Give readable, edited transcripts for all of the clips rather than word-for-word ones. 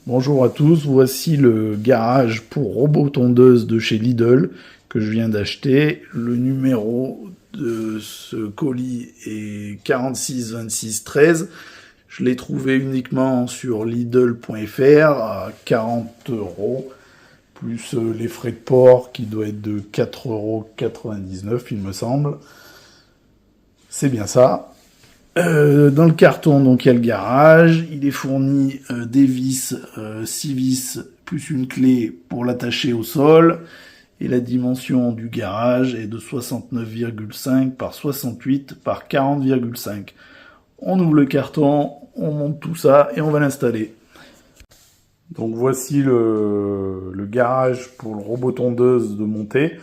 Bonjour à tous, voici le garage pour robot tondeuse de chez Lidl que je viens d'acheter. Le numéro de ce colis est 46 26 13. Je l'ai trouvé uniquement sur Lidl.fr à 40 euros, plus les frais de port qui doivent être de 4,99 € il me semble. C'est bien ça. Dans le carton, donc il y a le garage. Il est fourni des vis, 6 vis plus une clé pour l'attacher au sol. Et la dimension du garage est de 69,5 par 68 par 40,5. On ouvre le carton, on monte tout ça et on va l'installer. Donc voici le garage pour le robot tondeuse de monter.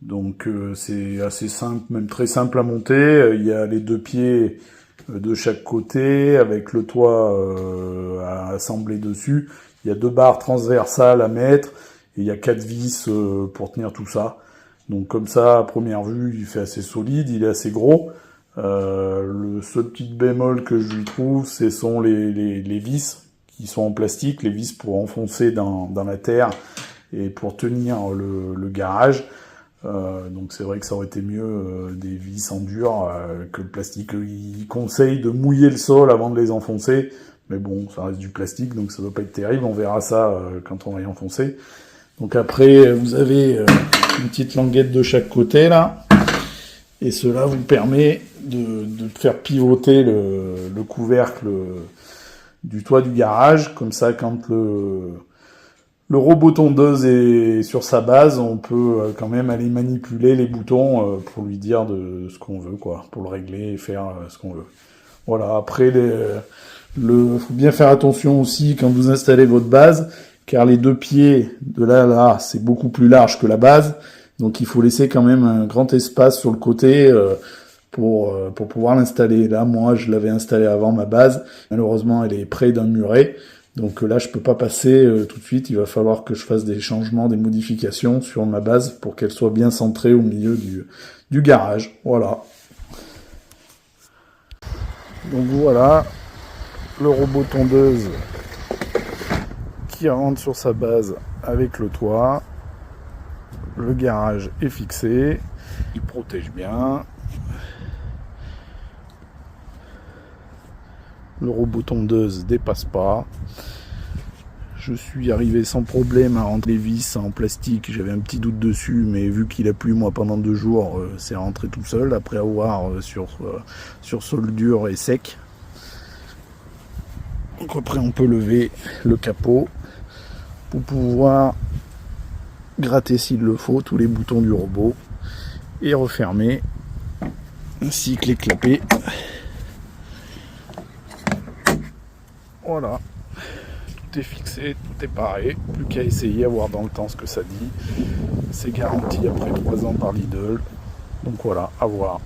Donc c'est assez simple, même très simple à monter. Il y a les deux pieds de chaque côté avec le toit à assembler dessus. Il y a deux barres transversales à mettre et il y a 4 vis pour tenir tout ça. Donc comme ça, à première vue, il fait assez solide, il est assez gros. Le seul petit bémol que je lui trouve, ce sont les vis qui sont en plastique, les vis pour enfoncer dans la terre et pour tenir le garage. Donc c'est vrai que ça aurait été mieux des vis en dur que le plastique. Ils conseillent de mouiller le sol avant de les enfoncer, mais bon, ça reste du plastique, donc ça doit pas être terrible. On verra ça quand on va y enfoncer. Donc après, vous avez une petite languette de chaque côté là, et cela vous permet de faire pivoter le couvercle du toit du garage, comme ça quand le robot tondeuse est sur sa base, on peut quand même aller manipuler les boutons pour lui dire de ce qu'on veut, quoi, pour le régler et faire ce qu'on veut. Voilà, après, faut bien faire attention aussi quand vous installez votre base, car les deux pieds de là à là, c'est beaucoup plus large que la base, donc il faut laisser quand même un grand espace sur le côté pour pouvoir l'installer. Là, moi, je l'avais installé avant ma base, malheureusement, elle est près d'un muret. Donc là, je peux pas passer tout de suite. Il va falloir que je fasse des changements, des modifications sur ma base pour qu'elle soit bien centrée au milieu du garage. Voilà. Donc voilà, le robot tondeuse qui rentre sur sa base avec le toit. Le garage est fixé. Il protège bien. Le robot tondeuse dépasse pas. Je suis arrivé sans problème à rentrer les vis en plastique. J'avais un petit doute dessus, mais vu qu'il a plu moi pendant 2 jours, c'est rentré tout seul après avoir sur sol dur et sec. Donc après on peut lever le capot pour pouvoir gratter s'il le faut tous les boutons du robot et refermer ainsi que les clapets. Voilà, tout est fixé, tout est paré, plus qu'à essayer, à voir dans le temps ce que ça dit. C'est garanti après 3 ans par Lidl, donc voilà, à voir.